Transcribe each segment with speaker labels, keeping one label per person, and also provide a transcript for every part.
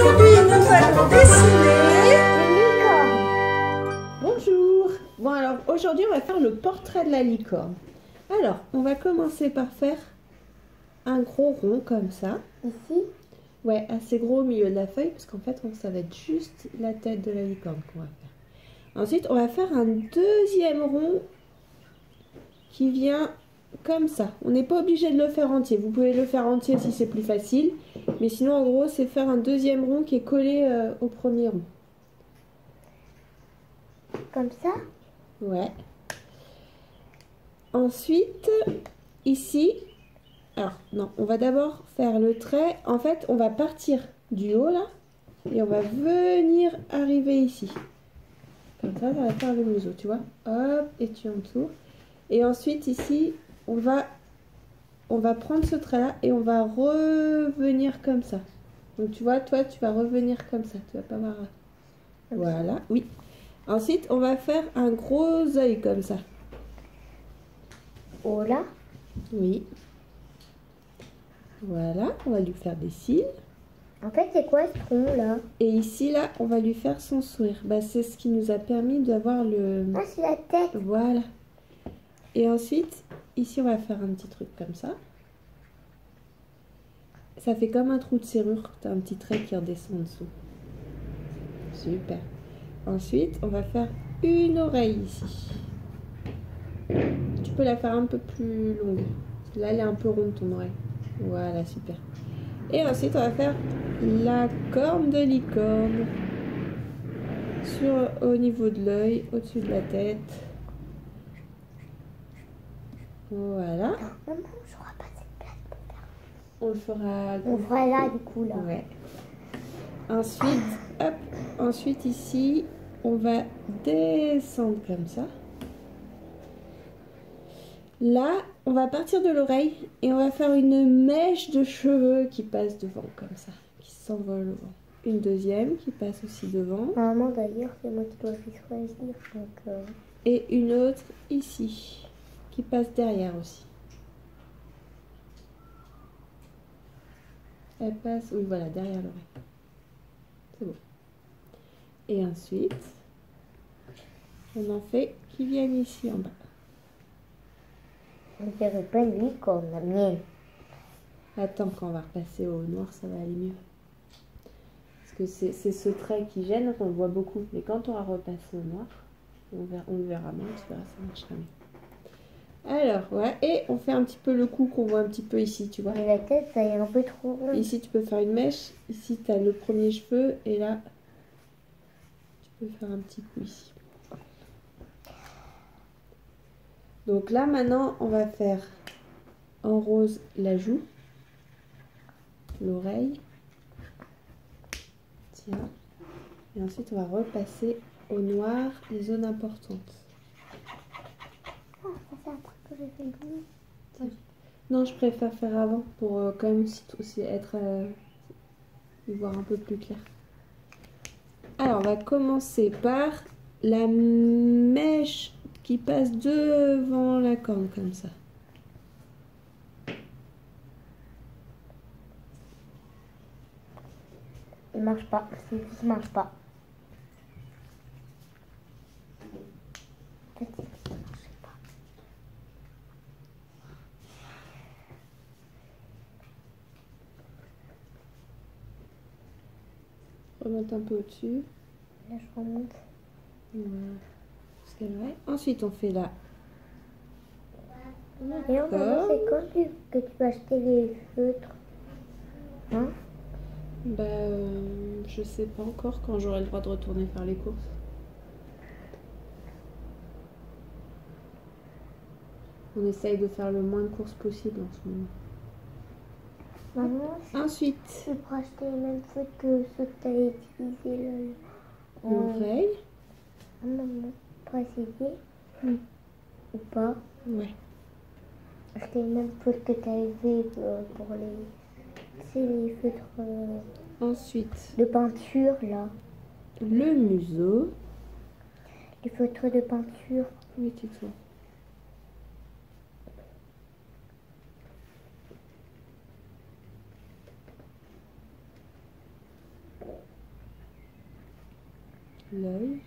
Speaker 1: Aujourd'hui, nous allons dessiner
Speaker 2: une licorne.
Speaker 3: Bonjour. Bon alors, aujourd'hui, on va faire le portrait de la licorne. Alors, on va commencer par faire un gros rond comme ça.
Speaker 2: Ici,
Speaker 3: Ouais, assez gros au milieu de la feuille, parce qu'en fait, ça va être juste la tête de la licorne qu'on va faire. Ensuite, on va faire un deuxième rond qui vient comme ça. On n'est pas obligé de le faire entier. Vous pouvez le faire entier si c'est plus facile. Mais sinon, en gros, c'est faire un deuxième rond qui est collé au premier rond.
Speaker 2: comme ça.
Speaker 3: Ouais. Ensuite, ici, alors non, on va d'abord faire le trait. En fait, on va partir du haut là et on va venir arriver ici. Comme ça va faire le museau, tu vois. Hop, et tu entoures. Et ensuite ici, on va prendre ce trait là et on va revenir comme ça. Donc tu vois, toi, tu vas revenir comme ça. Tu vas pas voir. Voilà, oui. Ensuite, on va faire un gros œil comme ça.
Speaker 2: Oh là.
Speaker 3: Oui. Voilà, on va lui faire des cils.
Speaker 2: En fait, c'est quoi ce tronc là?
Speaker 3: Et ici, là, on va lui faire son sourire. Bah, c'est ce qui nous a permis d'avoir le...
Speaker 2: Ah, c'est la tête.
Speaker 3: Voilà. Et ensuite, ici, on va faire un petit truc comme ça. Ça fait comme un trou de serrure. Tu as un petit trait qui redescend en dessous. Super. Ensuite, on va faire une oreille ici. Tu peux la faire un peu plus longue. Là, elle est un peu ronde, ton oreille. Voilà, super. Et ensuite, on va faire la corne de licorne. Au niveau de l'œil, au-dessus de la tête. Voilà.
Speaker 2: Maman, je n'aurai pas cette place pour faire.
Speaker 3: On le fera...
Speaker 2: On fera là du coup là.
Speaker 3: Ouais. Ensuite, hop. Ensuite, ici, on va descendre comme ça. Là, on va partir de l'oreille et on va faire une mèche de cheveux qui passe devant comme ça, qui s'envole au vent. Une deuxième qui passe aussi devant.
Speaker 2: Maman, d'ailleurs, c'est moi qui dois choisir. Donc,
Speaker 3: Et une autre ici, qui passe derrière aussi. Elle passe, oui voilà, derrière l'oreille. C'est bon. Et ensuite, on en fait qui viennent ici en bas.
Speaker 2: on dirait pas une licorne, la mienne.
Speaker 3: Attends, quand on va repasser au noir, ça va aller mieux. Parce que c'est ce trait qui gêne, qu'on le voit beaucoup. Mais quand on va repasser au noir, on le verra mieux, tu verras, ça marchera mieux. Alors, voilà, et on fait un petit peu le cou qu'on voit un petit peu ici, tu vois.
Speaker 2: Mais la tête, ça est un peu trop rond.
Speaker 3: Ici, tu peux faire une mèche. Ici, tu as le premier cheveu. Et là, tu peux faire un petit coup ici. Donc là, maintenant, on va faire en rose la joue, l'oreille. Tiens. Et ensuite, on va repasser au noir les zones importantes.
Speaker 2: Ah, ça c'est un truc que j'ai fait bon.
Speaker 3: Non, je préfère faire avant pour quand même aussi être y voir un peu plus clair. Alors, on va commencer par la mèche qui passe devant la corne comme ça.
Speaker 2: Il marche pas. Ça marche pas. Ça marche pas.
Speaker 3: Remonte un peu au-dessus.
Speaker 2: Là, je remonte.
Speaker 3: Voilà. Parce qu'elle va. Ensuite, on fait là.
Speaker 2: Et on va c'est quand que tu vas acheter les feutres. Hein?
Speaker 3: Bah, je sais pas encore quand j'aurai le droit de retourner faire les courses. On essaye de faire le moins de courses possible en ce moment.
Speaker 2: Maman,
Speaker 3: Ensuite,
Speaker 2: tu peux acheter les mêmes feutres que ceux que tu as utilisés
Speaker 3: l'oreille.
Speaker 2: Maman, préciser
Speaker 3: Mm.
Speaker 2: ou pas?
Speaker 3: Ouais.
Speaker 2: Acheter les mêmes feutres que tu avais pour les... C'est les feutres
Speaker 3: Ensuite,
Speaker 2: de peinture là.
Speaker 3: le museau.
Speaker 2: Les feutres de peinture.
Speaker 3: Oui, tu vois. l'œil.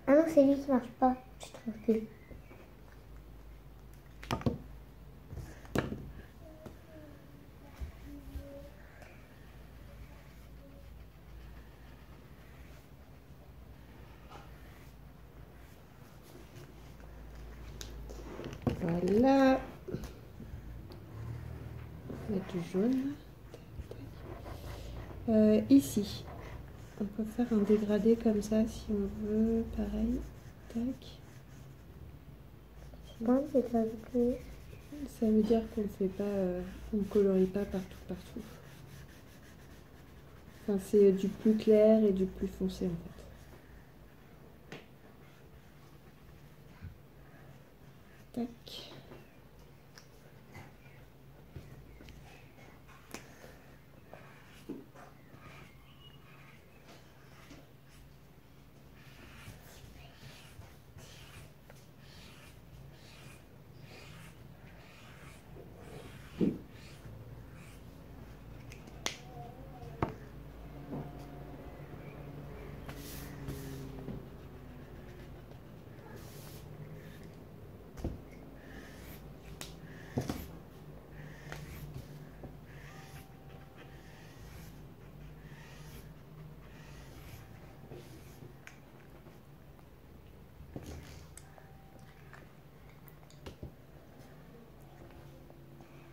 Speaker 2: Ah non, c'est lui qui marche pas. Je trouve que.
Speaker 3: Voilà. On va mettre du jaune. Ici, on peut faire un dégradé comme ça si on veut. Pareil. Tac.
Speaker 2: Bon, c'est pas que.
Speaker 3: Ça veut dire qu'on fait pas, on colorie pas partout. Enfin, c'est du plus clair et du plus foncé en fait. Tac.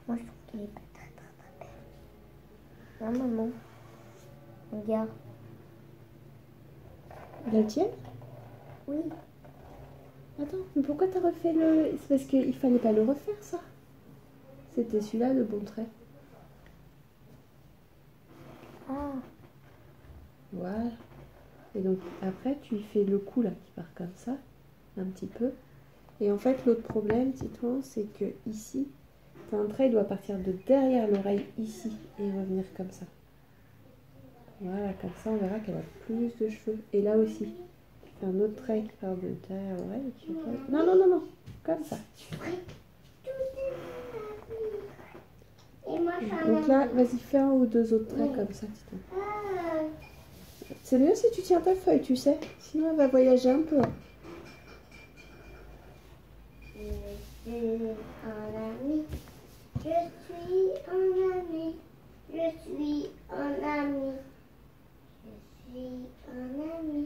Speaker 2: Moi, je trouve qu'il est pas très belle. Non, maman. Regarde.
Speaker 3: La tienne?
Speaker 2: Oui.
Speaker 3: Attends, mais pourquoi t'as refait le... C'est parce qu'il fallait pas le refaire ça. C'était celui-là le bon trait.
Speaker 2: Ah.
Speaker 3: Voilà. Et donc après tu fais le coup là qui part comme ça, un petit peu. Et en fait l'autre problème, Titouan, c'est que ici, ton trait doit partir de derrière l'oreille ici et revenir comme ça. Voilà, comme ça on verra qu'elle a plus de cheveux. Et là aussi, tu fais un autre trait qui part de derrière l'oreille. Et tu fais... Non, non, non, non, comme ça.
Speaker 2: Et moi,
Speaker 3: Donc là, vas-y, fais un ou deux autres traits comme ça, Titouan. C'est mieux si tu tiens ta feuille, tu sais. Sinon, elle va voyager un peu.
Speaker 2: Je suis un ami. Je suis un ami. Je suis un ami. Je suis un ami.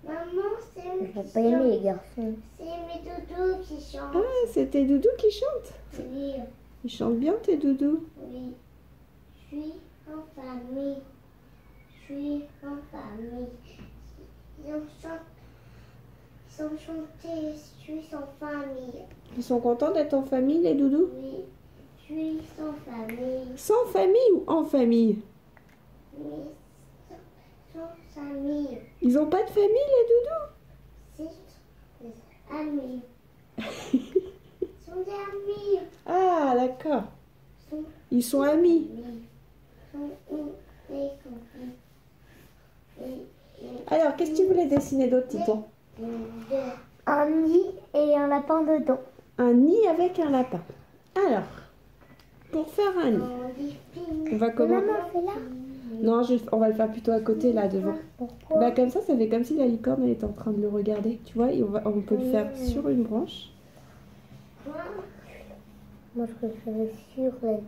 Speaker 2: Maman, c'est pas aimer les garçons. C'est mes doudous qui chantent.
Speaker 3: Ah, c'est tes doudous qui chantent.
Speaker 2: Oui,
Speaker 3: Ils chantent bien, tes doudous.
Speaker 2: oui. Je suis en famille. Je suis en famille. Ils ont chanté. Je suis en famille.
Speaker 3: Ils sont contents d'être en famille, les doudous?
Speaker 2: Oui, je suis en famille.
Speaker 3: Sans famille ou en famille?
Speaker 2: Oui, sans famille.
Speaker 3: Ils ont pas de famille, les doudous?
Speaker 2: C'est des amis. Ils sont des amis.
Speaker 3: Ah, d'accord.
Speaker 2: Sont
Speaker 3: Ils sont amis.
Speaker 2: amis. Sont des copines.
Speaker 3: Alors, qu'est-ce que tu voulais dessiner d'autre, Titouan?
Speaker 2: Un nid et un lapin dedans.
Speaker 3: Un nid avec un lapin. Alors, pour faire un nid, on va comment?
Speaker 2: Maman, c'est là.
Speaker 3: Non, on va le faire plutôt à côté, là, devant.
Speaker 2: Pourquoi?
Speaker 3: Bah, comme ça fait comme si la licorne, elle était en train de le regarder. Tu vois, et on peut le faire sur une branche.
Speaker 2: Moi, je préférais sur la licorne.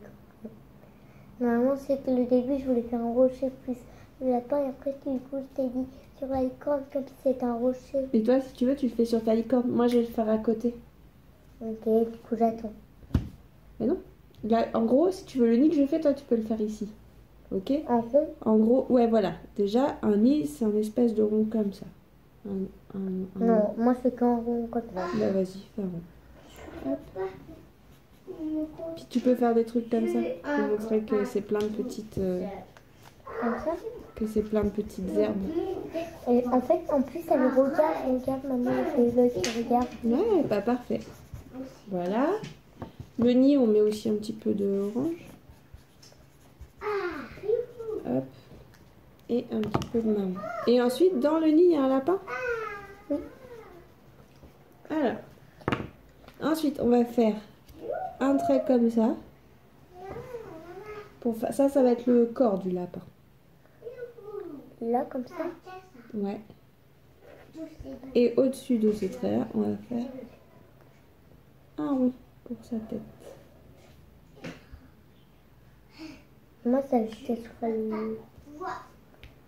Speaker 2: Normalement, c'est que le début, je voulais faire un rocher plus le lapin et après, du coup, je t'ai dit sur la licorne comme si c'était un rocher.
Speaker 3: Et toi, si tu veux, tu le fais sur ta licorne. Moi, je vais le faire à côté.
Speaker 2: Ok, du coup, j'attends.
Speaker 3: Mais non. Là, en gros, si tu veux le nid que je fais, toi, tu peux le faire ici. Ok?
Speaker 2: En rond.
Speaker 3: En gros, ouais, voilà. Déjà, un nid, c'est un espèce de rond comme ça.
Speaker 2: Non, moi, je fais qu'un rond comme ça.
Speaker 3: Bah, vas-y, fais un rond. Puis tu peux faire des trucs comme ça. Pour montrer que c'est plein de petites...
Speaker 2: Comme ça.
Speaker 3: que c'est plein de petites herbes.
Speaker 2: Et en fait, en plus, elle regarde, maman, elle fait l'œil qui regarde.
Speaker 3: Ouais, bah parfait. Voilà. Le nid, on met aussi un petit peu de orange. Hop. Et un petit peu de marron. Et ensuite, dans le nid, il y a un lapin.
Speaker 2: Oui.
Speaker 3: Alors, Ensuite, on va faire un trait comme ça. Ça va être le corps du lapin.
Speaker 2: Là, comme ça.
Speaker 3: Ouais. Et au-dessus de ce trait-là, on va faire un rond pour sa tête.
Speaker 2: Moi, ça fait sur le...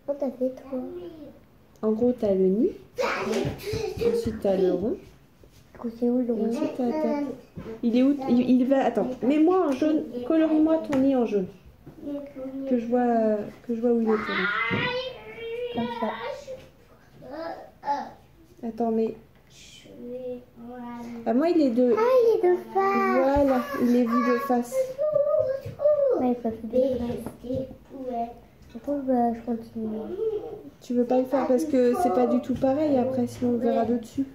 Speaker 2: Oh, t'as fait toi.
Speaker 3: En gros, t'as le nid. Ensuite, t'as le rond.
Speaker 2: C'est où le rond?
Speaker 3: Ensuite, t'as la tête. Il est où? Il va... Attends, mets-moi en jaune. Colorie-moi ton nid en jaune. Que je vois où il est ton nid.
Speaker 2: Comme ça.
Speaker 3: Attends, mais... Ah, moi, il est de...
Speaker 2: Ah, il est de face.
Speaker 3: Voilà, il est vu de face.
Speaker 2: Ouais, il peut faire des Du coup, bah, je continue.
Speaker 3: Tu veux pas le faire parce que c'est pas du tout pareil après, sinon on le verra de dessus.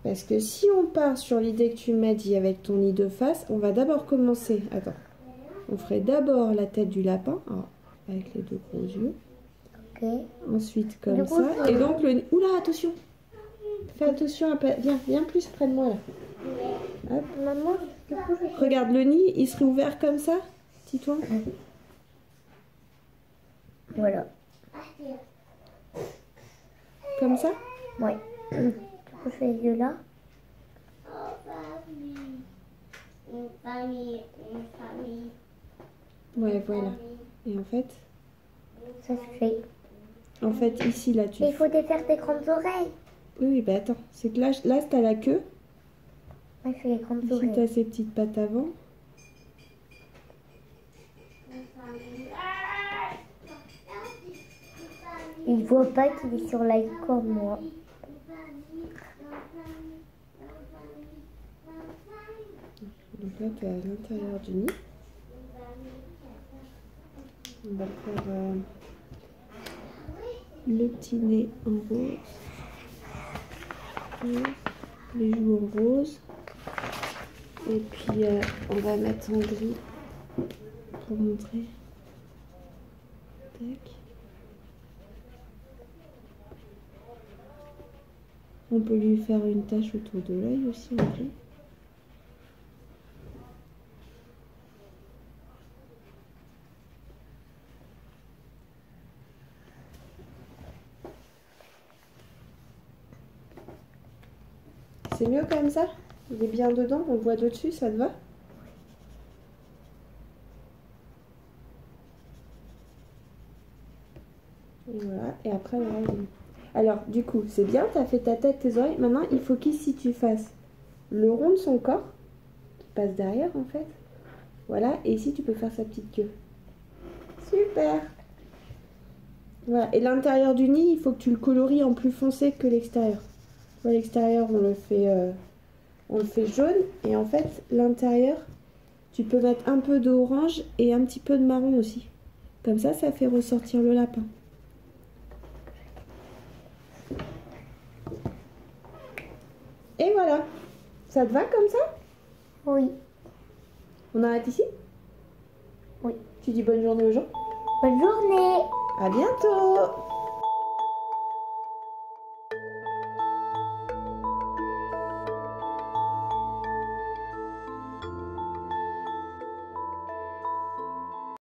Speaker 3: Parce que si on part sur l'idée que tu m'as dit avec ton nid de face, on va d'abord commencer. Attends. On ferait d'abord la tête du lapin, avec les deux gros yeux.
Speaker 2: Ok.
Speaker 3: Ensuite comme
Speaker 2: Du coup,
Speaker 3: ça. Et donc le nid... Oula, attention. Fais attention, viens plus près de moi là. Hop.
Speaker 2: Maman, du coup, je...
Speaker 3: Regarde, le nid, il serait ouvert comme ça. Dis-toi.
Speaker 2: Voilà.
Speaker 3: Comme ça.
Speaker 2: Ouais. Du coup, je fais les yeux là.
Speaker 3: Ouais, voilà. Et en fait...
Speaker 2: Ça se fait.
Speaker 3: En fait, ici, là, tu...
Speaker 2: Il faut défaire tes grandes oreilles.
Speaker 3: Oui, bah attends. C'est que là, t'as la queue.
Speaker 2: Ouais, je fais les grandes
Speaker 3: Ici,
Speaker 2: oreilles.
Speaker 3: t'as ses petites pattes avant.
Speaker 2: Il voit pas qu'il est sur l'ail comme moi.
Speaker 3: Donc là, t'es à l'intérieur du nid. On va faire le petit nez en rose. Les joues en rose. Et puis, on va mettre en gris pour montrer. Tac. On peut lui faire une tache autour de l'œil aussi en gris. C'est mieux comme ça? Il est bien dedans, on le voit de dessus, ça te va? Et voilà, et après voilà. Alors du coup, c'est bien, tu as fait ta tête, tes oreilles. Maintenant, il faut qu'ici tu fasses le rond de son corps, qui passe derrière en fait. Voilà, et ici tu peux faire sa petite queue. Super! Voilà, et l'intérieur du nid, il faut que tu le colories en plus foncé que l'extérieur. L'extérieur, on le fait jaune, et en fait, l'intérieur, tu peux mettre un peu d'orange et un petit peu de marron aussi. Comme ça fait ressortir le lapin. Et voilà. Ça te va comme ça?
Speaker 2: Oui.
Speaker 3: On arrête ici?
Speaker 2: Oui.
Speaker 3: Tu dis bonne journée aux gens?
Speaker 2: Bonne journée.
Speaker 3: À bientôt!